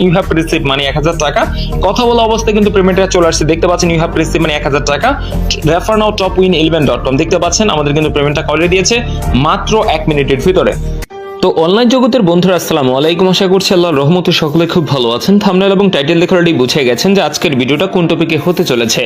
You have receive মানে 1000 টাকা। কথা বলা অবস্থায় কিন্তু পেমেন্টটা চলে আসছে, দেখতে পাচ্ছেন ইউ হ্যাভ রিসিভ মানে 1000 টাকা। রেফার নাও topwin11.com, দেখতে পাচ্ছেন আমাদের কিন্তু পেমেন্টটা করে দিয়েছে মাত্র 1 মিনিটের ভিতরে। তো অনলাইন জগতের বন্ধুরা আসসালামু আলাইকুম, আশা করছি আল্লাহর রহমতে সকলে খুব ভালো আছেন। থাম্বনেল এবং টাইটেল দেখে অলরেডি বুঝে গেছেন যে আজকের ভিডিওটা কোন টপিকে হতে চলেছে।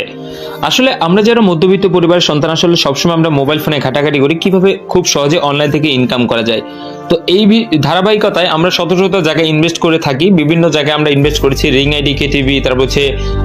আসলে আমরা যারা মধ্যবিত্ত পরিবারের সন্তান, আসলে সবসময় আমরা মোবাইল ফোনে ঘাটাঘাটি করি কিভাবে খুব সহজে অনলাইন থেকে ইনকাম করা যায়। তো এই ধারাবাহিকতায় আমরা শত শত জায়গায় ইনভেস্ট করে থাকি, বিভিন্ন জায়গায় আমরা ইনভেস্ট করেছি, রিং আইডি, কেটিভি, তারপর হচ্ছে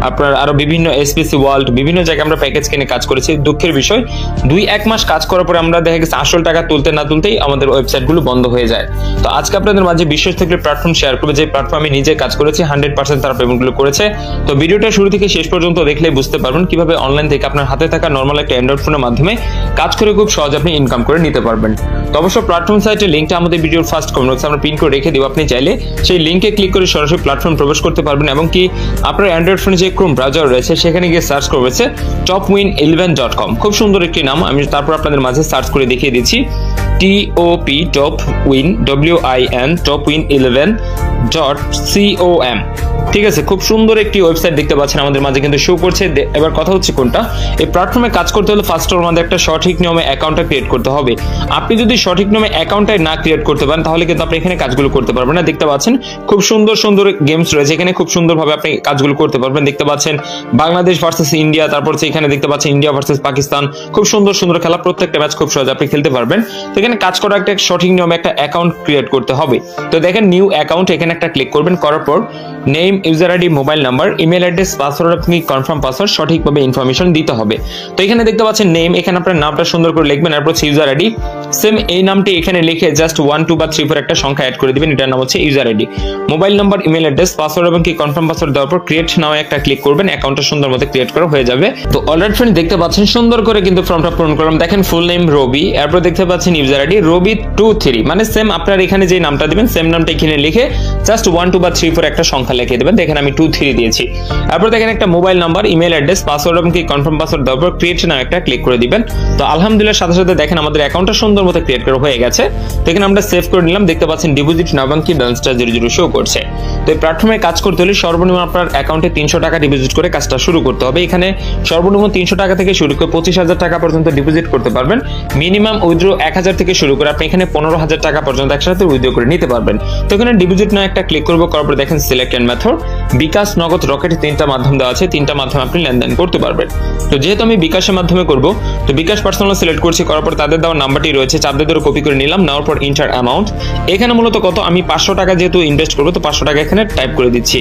আপনার আরো বিভিন্ন এসপিসি ওয়ার্ল্ড, বিভিন্ন জায়গায় আমরা প্যাকেজ কিনে কাজ করেছি। দুঃখের বিষয় 2-1 মাস কাজ করার পরে আমরা দেখা গেছে আসল টাকা তুলতে না তুলতেই আমাদের ওয়েবসাইটগুলো বন্ধ হয়ে যায়। তো আজকে আপনাদের মাঝে বিশেষ থেকে প্ল্যাটফর্ম শেয়ার করবো, যে প্ল্যাটফর্ম আমি নিজে কাজ করেছি, 100% তারা পেমেন্টগুলো করেছে। তো ভিডিওটা শুরু থেকে শেষ পর্যন্ত দেখলে বুঝতে পারবেন কিভাবে অনলাইন থেকে আপনার হাতে থাকা নর্মাল একটা অ্যান্ড্রয়েড ফোনের মাধ্যমে কাজ করে খুব সহজে আপনি ইনকাম করে নিতে পারবেন। তো অবশ্য প্ল্যাটফর্ম সাইটের লিঙ্কটা আমাদের ভিডিওর ফার্স্ট কমেন্ট বক্সে আমরা পিন করে রেখে দিব, আপনি চাইলে সেই লিঙ্কে ক্লিক করে সরাসরি প্ল্যাটফর্ম প্রবেশ করতে পারবেন, এবং কি আপনার অ্যান্ড্রয়েড ফোনে যে ক্রোম ব্রাউজার রয়েছে সেখানে গিয়ে সার্চ করবেছে topwin11.com, খুব সুন্দর একটি নাম। আমি তারপর আপনাদের মাঝে সার্চ করে দেখিয়ে দিচ্ছি TOP topwin WIN topwin11.com। ঠিক আছে, খুব সুন্দর একটি ওয়েবসাইট দেখতে পাচ্ছেন আমাদের মাঝে কিন্তু শো করছে। এবার কথা হচ্ছে কোনটা, এই প্ল্যাটফর্মে কাজ করতে হলে ফার্স্ট অফ আমাদের একটা সঠিক নিয়মে অ্যাকাউন্টটা ক্রিয়েট করতে হবে। আপনি যদি সঠিক নিয়মে অ্যাকাউন্টটাই না ক্রিয়েট করতে পারেন তাহলে কিন্তু আপনি এখানে কাজগুলো করতে পারবেন না। দেখতে পাচ্ছেন খুব সুন্দর সুন্দর গেমস রয়েছে এখানে, খুব সুন্দরভাবে আপনি কাজগুলো করতে পারবেন। দেখতে পাচ্ছেন বাংলাদেশ ভার্সেস ইন্ডিয়া, তারপর হচ্ছে এখানে দেখতে পাচ্ছেন ইন্ডিয়া ভার্সেস পাকিস্তান, খুব সুন্দর সুন্দর খেলা, প্রত্যেকটা ম্যাচ খুব সহজে আপনি খেলতে পারবেন। তো এখানে কাজ করা একটা সঠিক নিয়মে একটা অ্যাকাউন্ট ক্রিয়েট করতে হবে। তো দেখেন নিউ অ্যাকাউন্ট, এখানে একটা ক্লিক করবেন, করার পর name, user ID, mobile number, email address, password, আপনি কনফার্ম পাসওয়ার্ড সঠিকভাবে ইনফরমেশন দিতে হবে। তো এখানে দেখতে পাচ্ছেন নেম, এখানে আপনার নামটা সুন্দর করে লিখবেন, তারপর হচ্ছে ইউজার আইডি সেম এই নামটি এখানে লিখে জাস্ট 1 2 বা 3 4 একটা সংখ্যা অ্যাড করে দিবেন, এটার নাম হচ্ছে user ID. Mobile number, email address, password এবং কি কনফার্ম পাসওয়ার্ড দেওয়ার পর ক্রিয়েট নাও একটা ক্লিক করবেন, অ্যাকাউন্টটা সুন্দর মতো ক্রিয়েট করা হয়ে যাবে। তো অলরেডি ফ্রেন্ড দেখতে পাচ্ছেন সুন্দর করে কিন্তু ফর্মটা পূরণ করলাম। দেখেন ফুল নেম রবি, এরপর দেখতে পাচ্ছেন ইউজার আইডি রবি23, মানে সেম আপনার এখানে যে নামটা দিবেন সেম নামটা এখানে লিখে জাস্ট 1 2 বা 3 4 একটা সংখ্যা লিখে দিবেন। দেখেন আমি 23 দিয়েছি। এরপর দেখেন একটা mobile number, email address, password এবং কি কনফার্ম পাসওয়ার্ড দেওয়ার পর ক্রিয়েট নাও একটা ক্লিক করে দিবেন। তো আলহামদুলিল্লাহ সাথে সাথে দেখেন আমাদের অ্যাকাউন্টটা সুন্দর মতো ক্রিয়েট করা হয়ে গেছে। তো এখানে আমরা সেভ করে নিলাম, দেখতে পাচ্ছেন ডিপোজিট নাও এবং কি ব্যালেন্সটা 00 শো করছে। তো এই প্ল্যাটফর্মে কাজ করতে হলে সর্বনিম্ন আপনার অ্যাকাউন্টে 300 টাকা ডিপোজিট করে কাজটা শুরু করতে হবে। এখানে সর্বনিম্ন 300 টাকা থেকে শুরু করে 25,000 টাকা পর্যন্ত ডিপোজিট করতে পারবেন। মিনিমাম উইথড্র 1000 থেকে শুরু করে আপনি এখানে 15,000 টাকা পর্যন্ত একসাথে উইথড্র করে নিতে পারবেন। তো এখানে ডিপোজিট নাও একটা ক্লিক করব, করার পর দেখেন সিলেক্ট এন্ড মেথড, বিকাশ, নগদ, রকেট, 3টা মাধ্যম দেওয়া আছে, 3টা মাধ্যমে আপনি লেনদেন করতে পারবেন। তো যেহেতু আমি বিকাশের মাধ্যমে করব, তো বিকাশ পার্সোনাল সিলেক্ট করছি, করার পর তাদের দেওয়া নাম্বারটি রয়েছে, চাপ দিয়ে কপি করে নিলাম, নেওয়ার পর ইন্টার অ্যামাউন্ট, এখানে মূলত কত আমি 500 টাকা যেহেতু ইনভেস্ট করবো তো 500 টাকা এখানে টাইপ করে দিচ্ছি।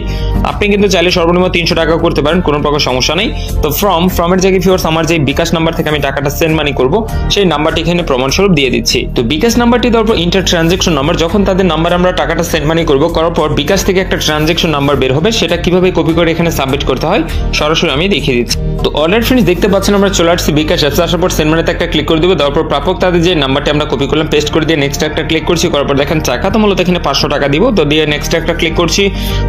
আপনি কিন্তু চাইলে সর্বনিম্ন 300 টাকা করতে পারেন, কোনো প্রকার সমস্যা নেই। তো ফ্রমের জায়গায় ভিউয়ার্স আমার যে বিকাশ নাম্বার থেকে আমি টাকাটা সেন্ড মানি করব সেই নাম্বারটি এখানে প্রমাণস্বরূপ দিয়ে দিচ্ছি। তো বিকাশ নাম্বারটি দেওয়ার পর ইন্টার ট্রানজেকশন নাম্বার, যখন তাদের নাম্বার আমরা টাকাটা সেন্ড মানি করব, করার পর বিকাশ থেকে একটা ট্রানজেকশন নাম্বার বের হবে, সেটা কিভাবে কপি করে এখানে সাবমিট করতে হয় সরাসরি আমি দেখিয়ে দিচ্ছি। তো অলরেডি ফ্রেন্ডস দেখতে পাচ্ছেন আমরা চলে আসছি বিকাশ অ্যাপসে, আসার পর সেন্ড মানিতে একটা ক্লিক করে দেবো, দেওয়ার পর প্রাপক তাদের যে নাম্বারটি আমরা কপি করলাম পেস্ট করে দিয়ে নেক্সট একটা ক্লিক করছি, করার পর দেখেন টাকা, তো মূলত এখানে 500 টাকা দিব, তো দিয়ে নেক্সট একটা ক্লিক করছি,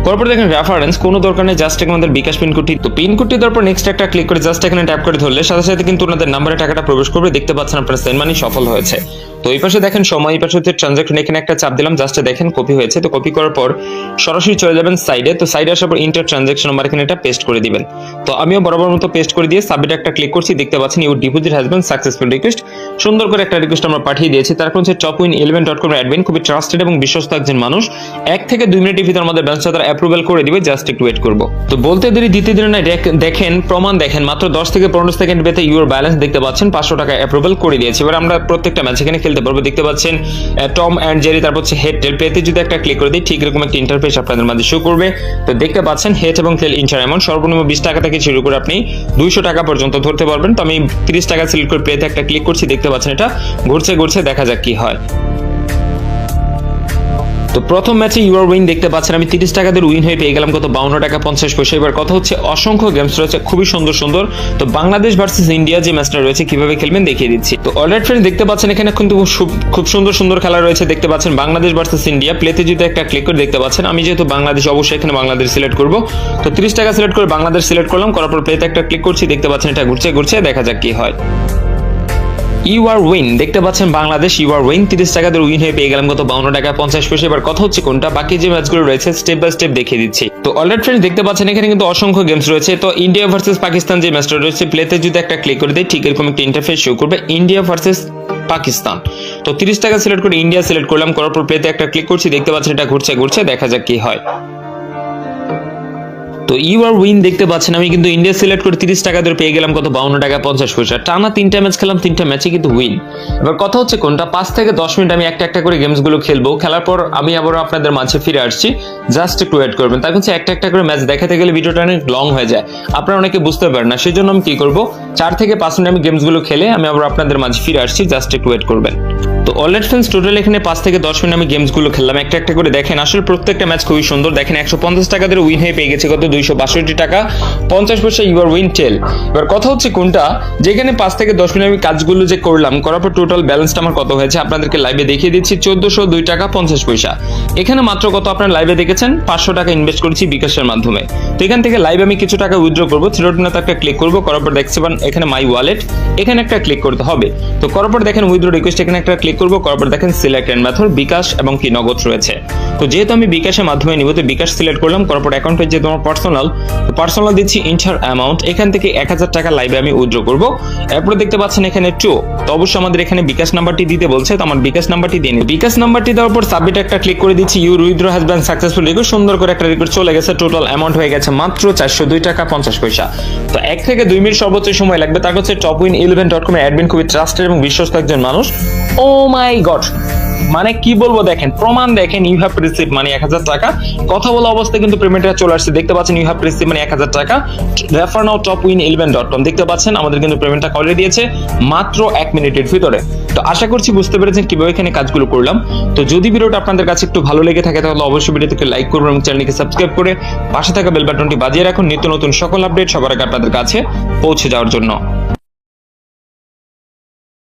করার পর দেখেন রেফারেন্স, কোনো দরকার নেই, জাস্ট আমাদের বিকাশ পিন কোডটি, তো পিন কোডটি দেওয়ার পর নেক্সট একটা ক্লিক করে জাস্ট এখানে ট্যাপ করে ধরলে সাথে সাথে কিন্তু ওনাদের নাম্বারে টাকাটা প্রবেশ করবে। দেখতে পাচ্ছেন আপনার সেন্ড মানি সফল হয়েছে। তো এই পাশে দেখেন সময়, এই পাশে হচ্ছে ট্রানজাকশন, এখানে একটা চাপ দিলাম, জাস্ট দেখেন কপি হয়েছে। তো কপি করার পর সরাসরি চলে যাবেন সাইডে, তো সাইডে আসার পর ইন্টার ট্রানজাকশন নাম্বার এখানে এটা পেস্ট করে দিবেন। তো আমিও বরাবর মতো পেস্ট করে দিয়ে সাবমিট একটা ক্লিক করছি, দেখতে পাচ্ছেন your deposit has been successful request, সুন্দর করে একটা রিকোয়েস্ট আমরা পাঠিয়ে দিয়েছি। তারপর হচ্ছে topwin11.com অ্যাডমিন খুবই ট্রাস্টেড এবং বিশ্বস্ত একজন মানুষ, 1 থেকে 2 মিনিটের ভিতর আমাদের ব্যালেন্সটা তারা অ্যাপ্রুভাল করে দিবে, জাস্ট একটু ওয়েট করব। তো বলতে দেরি দিতে দেরি না, দেখেন প্রমাণ দেখেন, মাত্র 10 থেকে 15 সেকেন্ড বেতে ইউর ব্যালেন্স দেখতে পাচ্ছেন 500 টাকা অ্যাপ্রুভাল করে দিয়েছে। এবার আমরা প্রত্যেকটা ম্যাচ এখানে খেলতে পারবো। দেখতে পাচ্ছেন টম অ্যান্ড জেরি, তারপর হচ্ছে হেড টেল, পেতে যদি একটা ক্লিক করে দিই ঠিক এরকম একটা ইন্টারফেস আপনাদের মাঝে শো করবে। তো দেখতে পাচ্ছেন হেড এবং টেল ইন্টার অ্যামাউন্ট সর্বনিম্ন 20 টাকা থেকে শুরু করে আপনি 200 টাকা পর্যন্ত ধরতে পারবেন। তো আমি 30 টাকা সিলেক্ট করে পেতে একটা ক্লিক করছি, দেখতে পাচ্ছেন এটা ঘুরছে ঘুরছে, দেখা যাক কি হয়। তো প্রথম ম্যাচে ইউর উইন দেখতে পাচ্ছেন আমি 30 টাকা দিয়ে উইন হয়ে পেয়ে গেলাম কত 52 টাকা 50 পয়সা। এবার কথা হচ্ছে অসংখ্য গেমস রয়েছে খুবই সুন্দর সুন্দর। তো বাংলাদেশ ভার্সেস ইন্ডিয়া যে ম্যাচটা রয়েছে কিভাবে খেলবেন দেখিয়ে দিচ্ছি। তো অলরেডি ফ্রেন্ড দেখতে পাচ্ছেন এখানে কিন্তু খুব সুন্দর সুন্দর খেলা রয়েছে। দেখতে পাচ্ছেন বাংলাদেশ ভার্সেস ইন্ডিয়া, প্লেতে যদি একটা ক্লিক করে দেখতে পাচ্ছেন আমি যেহেতু বাংলাদেশ অবশ্যই এখানে বাংলাদেশ সিলেক্ট করব। তো 30 টাকা সিলেক্ট করে বাংলাদেশ সিলেক্ট করলাম, করার পর প্লেতে একটা ক্লিক করছি, দেখতে পাচ্ছেন এটা ঘুরছে ঘুরছে, দেখা যাক কি হয়। ইউ আর উইন দেখতে পাচ্ছেন বাংলাদেশ ইউ আর উইন 30 টাকা দিয়ে উইন হয়ে পেয়ে গেলাম কত 52 টাকা 50 পয়সা। এবার কথা হচ্ছে কোনটা, বাকি যে ম্যাচগুলো রয়েছে স্টেপ বাই স্টেপ দেখিয়ে দিচ্ছি। তো অলরেডি ফ্রেন্ডস দেখতে পাচ্ছেন এখানে কিন্তু অসংখ্য গেমস রয়েছে। তো ইন্ডিয়া ভার্সেস পাকিস্তান যে ম্যাচটা রয়েছে প্লেতে যদি একটা ক্লিক করে দেই ঠিক এরকম একটা ইন্টারফেস শো করবে ইন্ডিয়া ভার্সেস পাকিস্তান। তো 30 টাকা সিলেক্ট করে ইন্ডিয়া সিলেক্ট করলাম, করার পর প্লেতে একটা ক্লিক করছি, দেখতে পাচ্ছেন এটা ঘুরছে, দেখা যাক কি হয়। তো ইউ আর উইন দেখতে পাচ্ছেন আমি কিন্তু ইন্ডিয়া সিলেক্ট করে 30 টাকা ধরে পেয়ে গেলাম কত 52 টাকা 50 পয়সা। টানা 3টা ম্যাচ খেলাম, 3টা ম্যাচে কিন্তু উইন। এবার কথা হচ্ছে কোনটা, 5 থেকে 10 মিনিট আমি একটা করে গেমস গুলো খেলবো, খেলার পর আমি আবারও আপনাদের মাঝে ফিরে আসছি, জাস্ট একটু ওয়েট করবেন। তার কাছে একটা করে ম্যাচ দেখাতে গেলে ভিডিওটা অনেক লং হয়ে যায়, আপনারা অনেকে বুঝতে পারেন না, সেই জন্য আমি কি করবো 4 থেকে 5 মিনিট আমি গেমস গুলো খেলে আমি আবার আপনাদের মাঝে ফিরে আসছি, জাস্ট একটু ওয়েট করবেন। তো অলরেডি ফ্রেন্ডস টোটাল এখানে 5 থেকে 10 মিনিট আমি গেমস গুলো খেললাম, একটা করে দেখেন আসলে প্রত্যেকটা ম্যাচ খুবই সুন্দর। দেখেন 150 টাকা ধরে উইন হয়ে পেয়ে গেছে কত 262 টাকা 50 পয়সা ইউ আর উইন টেল। এবার কথা হচ্ছে কোনটা, যেখানে 5 থেকে 10 মিনিট আমি কাজগুলো যে করলাম, করার পর টোটাল ব্যালেন্সটা আমার কত হয়েছে আপনাদেরকে লাইভে দেখিয়ে দিচ্ছি 1402 টাকা 50 পয়সা। এখানে মাত্র কত আপনারা লাইভে দেখেছেন 500 টাকা ইনভেস্ট করেছি বিকাশের মাধ্যমে। তো এখান থেকে লাইভে আমি কিছু টাকা উইথড্র করবো, থ্রি ডট একটা ক্লিক করবো, করার পর দেখছেন এখানে মাই ওয়ালেট, এখানে একটা ক্লিক করতে হবে। তো করার পর দেখেন উইথড্র রিকোয়েস্ট, এখানে একটা ক্লিক করবো, করার পর দেখেন সিলেক্ট এন্ড মেথড বিকাশ এবং কি নগদ রয়েছে। তো যেহেতু আমি বিকাশের মাধ্যমে নিব তো বিকাশ সিলেক্ট করলাম, করার পর অ্যাকাউন্টে যে তোমার পার্সোনাল দিচ্ছি ইন্টার অ্যামাউন্ট, এখান থেকে 1000 টাকা লাইভে আমি উইথড্র করব। এরপর দেখতে পাচ্ছেন এখানে টু, তো অবশ্যই আমাদের এখানে বিকাশ নাম্বারটি দিতে বলছে, তো আমার বিকাশ নাম্বারটি দিয়ে নিই। বিকাশ নাম্বারটি দেওয়ার পর সাবমিট একটা ক্লিক করে দিচ্ছি, your withdraw has been successful, request সুন্দর করে একটা রিকোয়েস্ট চলে গেছে, টোটাল অ্যামাউন্ট হয়ে গেছে মাত্র 402 টাকা 50 পয়সা। তো 1 থেকে 2 মিনিট সর্বোচ্চ সময় লাগবে। তার হচ্ছে topwin11.com এর অ্যাডমিন খুবই ট্রাস্টেড এবং বিশ্বস্ত একজন মানুষ। ও মাই গড, মানে কি বলবো, দেখেন প্রমাণ, দেখেন ইউ হ্যাভ রিসিভ মানে 1000 টাকা, কথা বলা অবস্থায় কিন্তু পেমেন্টটা চলে আসছে, দেখতে পাচ্ছেন ইউ হ্যাভ রিসিভ মানে 1000 টাকা। রেফার নাও topwin11.com, দেখতে পাচ্ছেন আমাদের কিন্তু পেমেন্টটা করে দিয়েছে মাত্র 1 মিনিটের ভিতরে। তো আশা করছি বুঝতে পেরেছেন কিভাবে এখানে কাজগুলো করলাম। তো যদি ভিডিওটা আপনাদের কাছে একটু ভালো লেগে থাকে তাহলে অবশ্যই ভিডিওটিকে লাইক করবেন এবং চ্যানেলটিকে সাবস্ক্রাইব করে পাশে থাকা বেল বাটনটি বাজিয়ে রাখুন নিত্য নতুন সকল আপডেট সবার আগে আপনাদের কাছে পৌঁছে যাওয়ার জন্য।